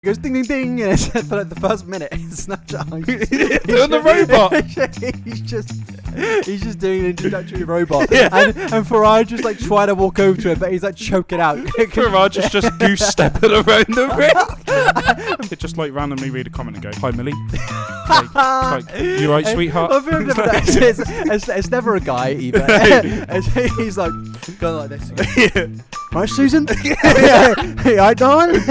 It goes ding ding ding, and it's for like the first minute. It's Snapshoteye. Doing the robot. he's just doing an introductory robot, and Faraj just like trying to walk over to it, but he's like choking out. Faraj is just goose stepping around the ring. It just like randomly read a comment and go, "Hi Millie." Like, you right, sweetheart? It's never a guy either. He's like going like this. Right, Susan. Hey, Aidan.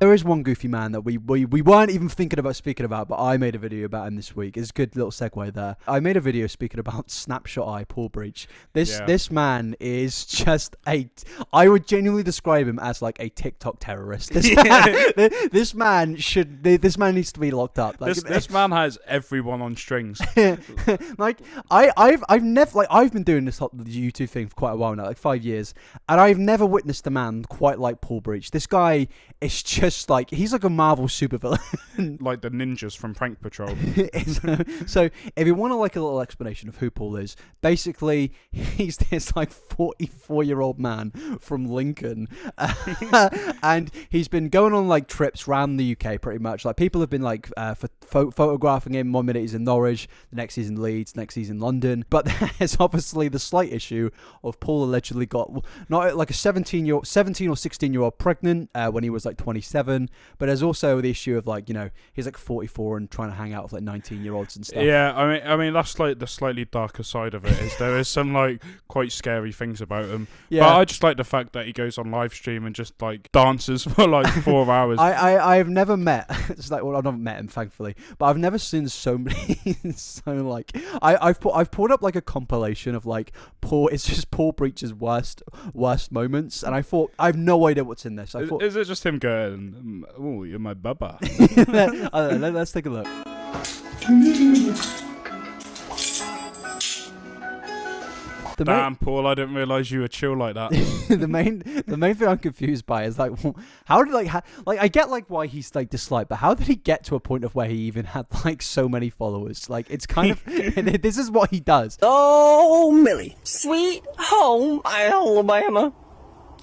There is one goofy man that we weren't even thinking about speaking about, but I made a video about him this week. It's a good little segue there. I made a video speaking about Snapshoteye Paul Breach. This man is just I would genuinely describe him as like a TikTok terrorist. This man needs to be locked up. Like, this man has everyone on strings. Like I've been doing this YouTube thing for quite a while now, like 5 years, and I've never witnessed a man quite like Paul Breach. This guy is just like, he's like a Marvel supervillain. Like the ninjas from Prank Patrol. So if you want to like a little explanation of who Paul is, basically he's this like 44-year-old man from Lincoln, and he's been going on like trips around the UK pretty much. Like people have been like photographing him. 1 minute he's in Norwich, the next he's in Leeds, the next he's in London. But there's obviously the slight issue of Paul allegedly got not like a 17 or 16-year-old pregnant when he was like 27. But there's also the issue of like, you know, he's like 44 and trying to hang out with like 19-year-olds and stuff. Yeah, I mean that's like the slightly darker side of it. Is there is some like quite scary things about him. Yeah. But I just like the fact that he goes on live stream and just like dances for like 4 hours. I've never met. It's like, well, I've never met him, thankfully, but I've never seen so many. So like, I've pulled up like a compilation of like it's just Paul Breach's worst moments, and I thought I have no idea what's in this. Is it just him going, "Oh, you're my baba"? Let's take a look. Damn, Paul, I didn't realise you were chill like that. the main thing I'm confused by is like, how did I get like why he's like disliked, but how did he get to a point of where he even had like so many followers? Like, it's kind of this is what he does. Oh, Millie, sweet home Alabama.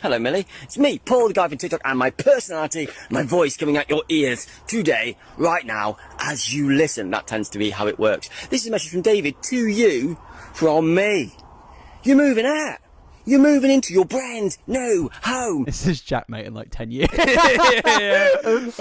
Hello, Millie. It's me, Paul, the guy from TikTok, and my personality, my voice coming out your ears today, right now, as you listen. That tends to be how it works. This is a message from David to you from me. You're moving out. You're moving into your brand new home. This is Jackmate in like 10 years.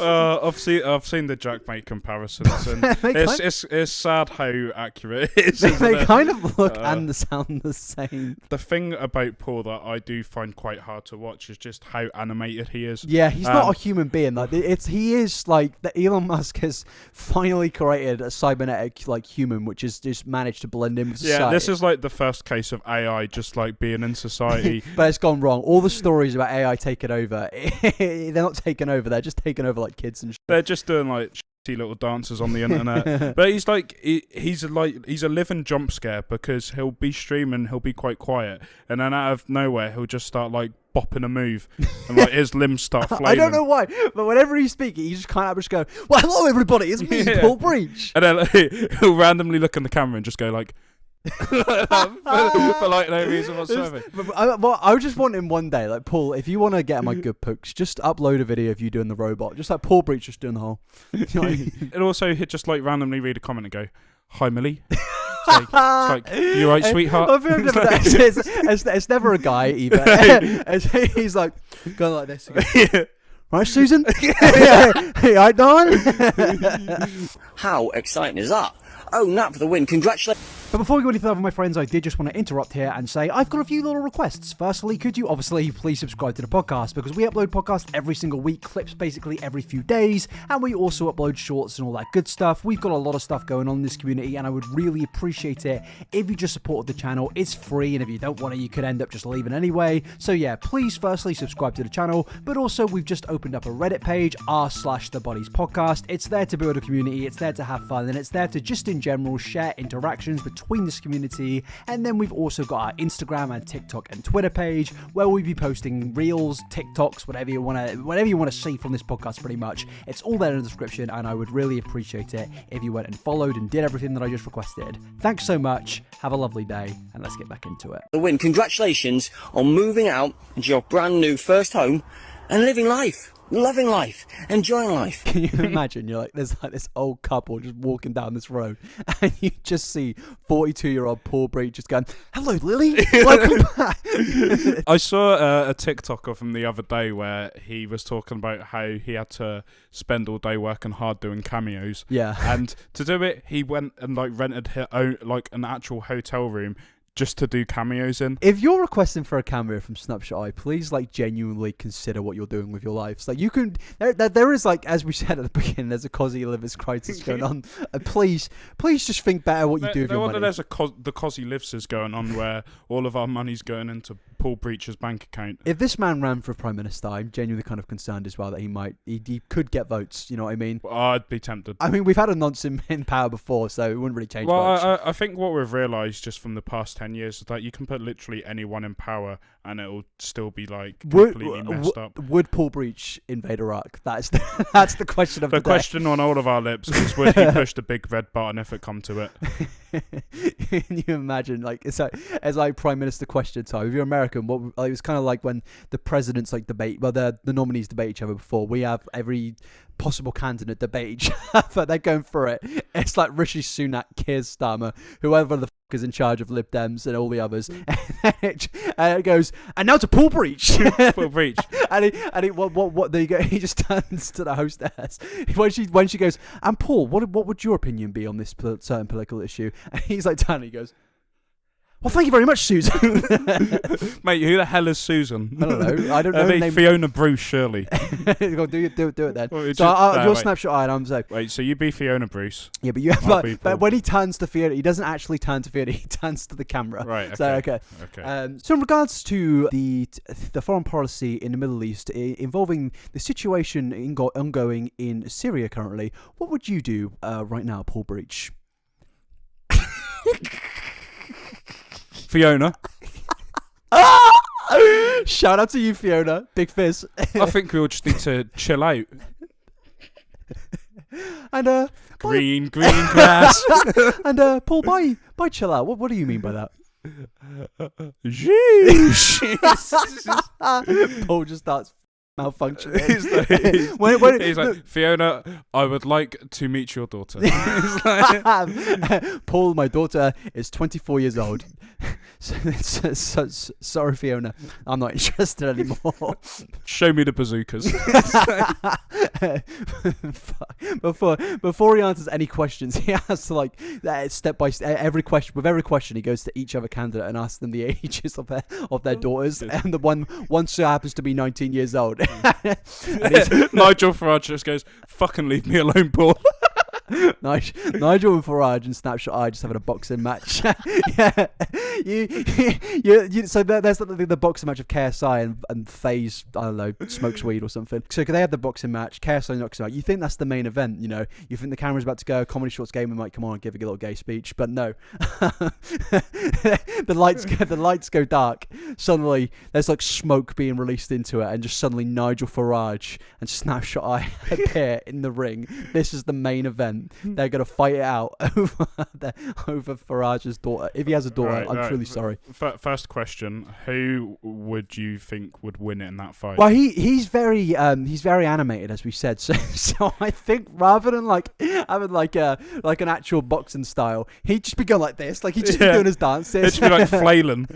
I've seen the Jackmate comparisons, and it's sad how accurate it is. They kind of look and sound the same. The thing about Paul that I do find quite hard to watch is just how animated he is. Yeah, he's not a human being. Like he is like that. Elon Musk has finally created a cybernetic like human, which has just managed to blend in with society. Yeah, this is like the first case of AI just like being in society. But it's gone wrong. All the stories about AI taking over, they're not taking over. They're just taking over like kids and shit. They're just doing like shitty little dances on the internet. But he's like he's a living jump scare, because he'll be streaming, he'll be quite quiet, and then out of nowhere he'll just start like bopping a move, and like his limbs start flaming. I don't know why, but whenever he's speaking, he just kind of just go, "Well, hello everybody, it's me, Paul Breach." And then like, he'll randomly look in the camera and just go like. for like no reason whatsoever. I just want him one day, like, Paul, if you want to get my good pooks, just upload a video of you doing the robot, just like Paul Breach just doing the whole. You know what I mean? And also he'd just like randomly read a comment and go, "Hi Millie." It's like, "You right, sweetheart?" It's never a guy either. He's like going like this. Right, Susan? Hey, Aidan. How exciting is that? Oh, Nat for the win. Congratulations. But before we go any further, my friends, I did just want to interrupt here and say I've got a few little requests. Firstly, could you obviously please subscribe to the podcast, because we upload podcasts every single week, clips basically every few days, and we also upload shorts and all that good stuff. We've got a lot of stuff going on in this community, and I would really appreciate it if you just supported the channel. It's free, and if you don't want it, you could end up just leaving anyway. So yeah, please firstly subscribe to the channel, but also we've just opened up a Reddit page, r/TheBuddies Podcast. It's there to build a community, it's there to have fun, and it's there to just in general share interactions between between this community. And then we've also got our Instagram and TikTok and Twitter page where we'll be posting reels, TikToks, whatever you want to see from this podcast, pretty much. It's all there in the description, and I would really appreciate it if you went and followed and did everything that I just requested. Thanks so much. Have a lovely day, and let's get back into it. The win. Congratulations on moving out into your brand new first home and living life. Loving life, enjoying life. Can you imagine? You're like, there's like this old couple just walking down this road, and you just see 42-year-old Paul Breach just going, "Hello, Lily, welcome back." I saw a TikTok of him the other day where he was talking about how he had to spend all day working hard doing cameos. Yeah, and to do it, he went and like rented his own, like an actual hotel room just to do cameos in. If you're requesting for a cameo from Snapshoteye, please like genuinely consider what you're doing with your lives. Like you can, there is like, as we said at the beginning, there's a Cosy Livers crisis going on. Please just think better what you do with your money. There's the Cosy Livers going on where all of our money's going into Paul Breach's bank account. If this man ran for Prime Minister, I'm genuinely kind of concerned as well that he could get votes. You know what I mean? Well, I'd be tempted. I mean, we've had a nonce in power before, so it wouldn't really change much. I think what we've realised just from the past 10 years is that you can put literally anyone in power and it'll still be like completely messed up. Would Paul Breach invade Iraq? That's the question of the day. The question on all of our lips is, would he push the big red button if it come to it? Can you imagine? Like it's like Prime Minister question time. If you're American, it was kind of like when the presidents like debate, well, the nominees debate each other before. We have every possible candidate debate each other. They're going for it. It's like Rishi Sunak, Keir Starmer, whoever the is in charge of Lib Dems and all the others, and it goes, and now to Paul Breach. Paul Breach, and what there you go. He just turns to the hostess when she goes, and Paul, what would your opinion be on this certain political issue? And he's like, he goes, well, thank you very much, Susan. Mate, who the hell is Susan? I don't know. I don't know. Name. Fiona Bruce, surely. Go do it then. Well, so your Snapshot, and I'm so. Wait, so you be Fiona Bruce? Yeah, but when he turns to Fiona, he doesn't actually turn to Fiona. He turns to the camera. Right. Okay. So okay. So in regards to the foreign policy in the Middle East involving the situation ongoing in Syria currently, what would you do right now, Paul Breach? Fiona. Shout out to you, Fiona. Big fizz. I think we all just need to chill out. And green grass. And Paul, by chill out. What do you mean by that? Paul just starts malfunctioning. He's like, Fiona, I would like to meet your daughter. Paul, my daughter is 24 years old. So, sorry, Fiona, I'm not interested anymore. Show me the bazookas. Before he answers any questions, he has to like step by step. Every question, he goes to each other candidate and asks them the ages of their daughters, and the one so happens to be 19 years old. Nigel Farage just goes, "Fucking leave me alone, Paul." Nigel and Farage and Snapshoteye just having a boxing match. Yeah, so there's the boxing match of KSI and FaZe, I don't know, smokes weed or something. So they have the boxing match, KSI knocks him out. You think that's the main event, you know? You think the camera's about to go, Comedy Shorts Gamer might come on and give a little gay speech, but no. the lights go dark. Suddenly there's like smoke being released into it, and just suddenly Nigel Farage and Snapshoteye appear in the ring. This is the main event. They're going to fight it out over Farage's daughter. If he has a daughter, I'm truly sorry. First question: who would you think would win it in that fight? Well, he's very animated, as we said. So I think rather than like having like an actual boxing style, he'd just be going like this, like he'd just be doing his dances. It'd just be like flailing.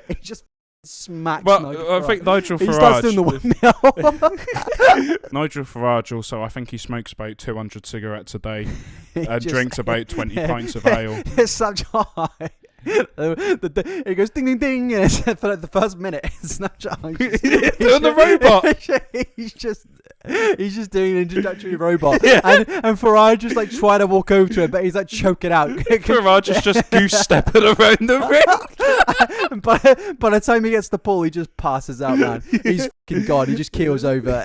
He just smacks. Well, I think Nigel Farage. He starts doing the windmill. Nigel Farage also, I think he smokes about 200 cigarettes a day and drinks about 20 pints of ale. It's such high. It goes ding ding ding, and it's for like the first minute. Snapchat. Doing the robot. He's just doing an introductory robot, and Farage just like trying to walk over to him, but he's like choking out. Farage is just goose stepping around the ring. But by the time he gets the Paul, he just passes out, man. He's fucking gone. He just keels over.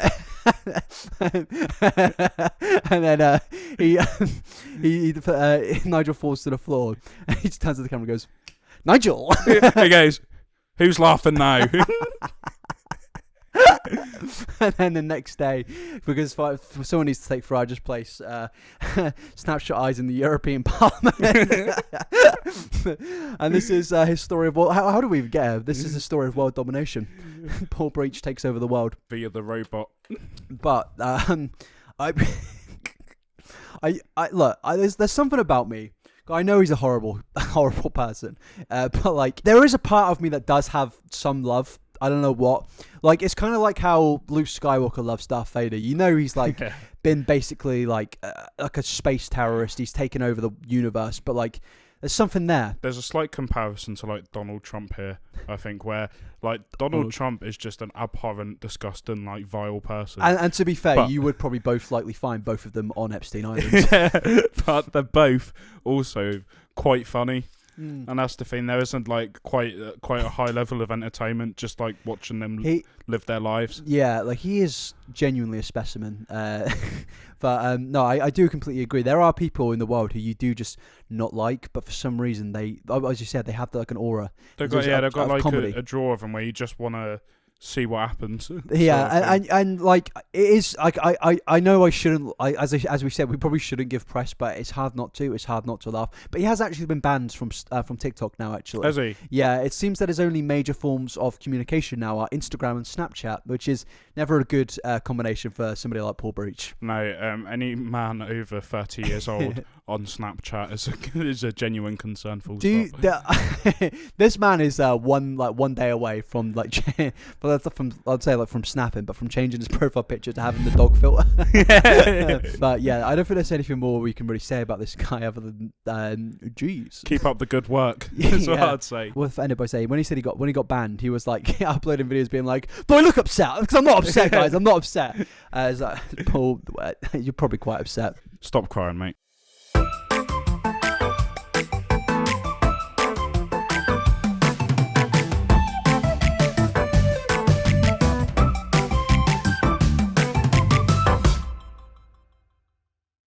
And then Nigel falls to the floor. And he just turns to the camera and goes, Nigel. He goes, "Who's laughing now?" And then the next day, because someone needs to take Farage's place, Snapshoteye's in the European Parliament. And this is his story of how do we even get here? This is the story of world domination. Paul Breach takes over the world Via the robot. But there's something about me. I know he's a horrible person, but like there is a part of me that does have some love. I don't know what. Like it's kind of like how Luke Skywalker loves Darth Vader. You know, he's like been basically like a space terrorist. He's taken over the universe, but like there's something there. There's a slight comparison to like Donald Trump here, I think, where like Donald Trump is just an abhorrent, disgusting, like vile person. And to be fair, you would probably both likely find both of them on Epstein Island. But they're both also quite funny. And that's the thing. There isn't like quite a high level of entertainment, just like watching them live their lives. Yeah, like he is genuinely a specimen. But no, I do completely agree. There are people in the world who you do just not like, but for some reason they, as you said, they have like an aura. They've got like a draw of them where you just want to see what happens. Yeah, and like it is like I know I shouldn't. As we said, we probably shouldn't give press, but it's hard not to. It's hard not to laugh. But he has actually been banned from TikTok now. Actually, has he? Yeah, it seems that his only major forms of communication now are Instagram and Snapchat, which is never a good combination for somebody like Paul Breach. No, any man over 30 years old on Snapchat is a genuine concern. This man is one day away from like. I'd say like from snapping, but from changing his profile picture to having the dog filter. But yeah, I don't think there's anything more we can really say about this guy other than geez. Keep up the good work. That's what I'd say. Well, if anybody say when he got banned, he was like uploading videos being like, "Do I look upset? Because I'm not upset, guys. I'm not upset." Paul, you're probably quite upset. Stop crying, mate.